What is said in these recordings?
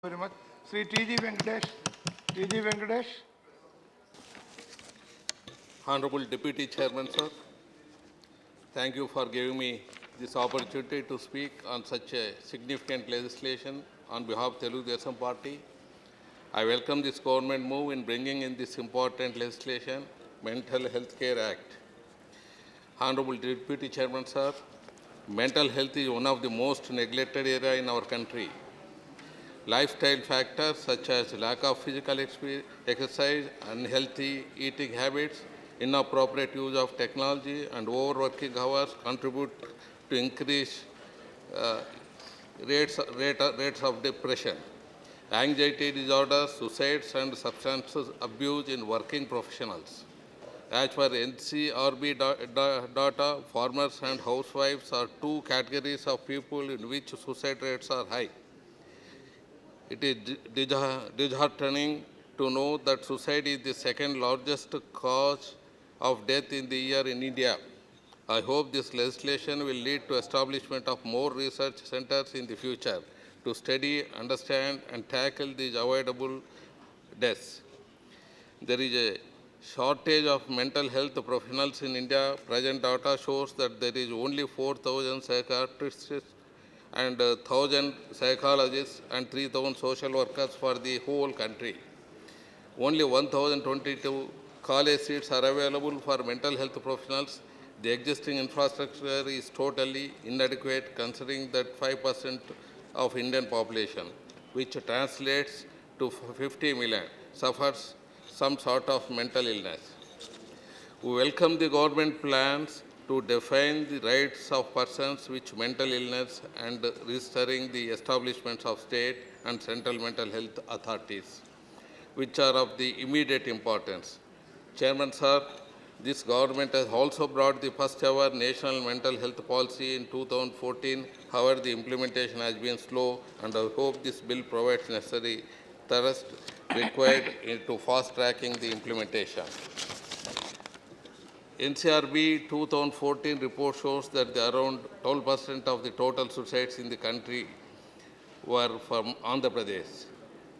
Very much. Sri T.G. Venkatesh. T.G. Venkatesh. Honorable Deputy Chairman, sir, thank you for giving me this opportunity to speak on such a significant legislation on behalf of Telugu Desam Party. I welcome this government move in bringing in this important legislation, Mental Health Care Act. Honorable Deputy Chairman, sir, mental health is one of the most neglected area in our country. Lifestyle factors such as lack of physical exercise, unhealthy eating habits, inappropriate use of technology, and overworking hours contribute to increased uh, rates of depression, anxiety disorders, suicides, and substance abuse in working professionals. As per NCRB data, farmers and housewives are two categories of people in which suicide rates are high. It is disheartening to know that suicide is the second largest cause of death in the year in India. I hope this legislation will lead to establishment of more research centers in the future to study, understand, and tackle these avoidable deaths. There is a shortage of mental health professionals in India. Present data shows that there is only 4,000 psychiatrists and 1,000 psychologists and 3,000 social workers for the whole country. Only 1,022 college seats are available for mental health professionals. The existing infrastructure is totally inadequate considering that 5% of Indian population, which translates to 50 million, suffers some sort of mental illness. We welcome the government plans to define the rights of persons with mental illness and restoring the establishments of state and central mental health authorities, which are of the immediate importance. Chairman, sir, this government has also brought the first ever national mental health policy in 2014. However, the implementation has been slow, and I hope this bill provides necessary thrust required into fast tracking the implementation. NCRB 2014 report shows that around 12% of the total suicides in the country were from Andhra Pradesh.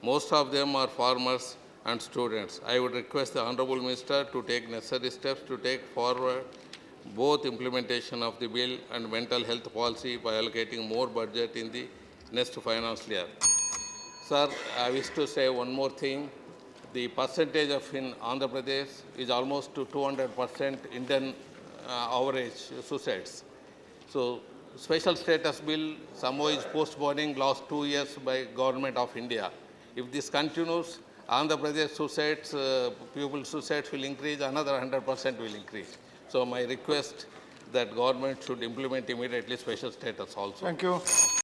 Most of them are farmers and students. I would request the Honorable Minister to take necessary steps to take forward both implementation of the bill and mental health policy by allocating more budget in the next financial year. Sir, I wish to say one more thing. The percentage of in Andhra Pradesh is almost to 200% Indian average suicides. So, special status bill somehow is postponing last 2 years by government of India. If this continues, Andhra Pradesh suicides, pupil suicides will increase, another 100% will increase. So, my request that government should implement immediately special status also. Thank you.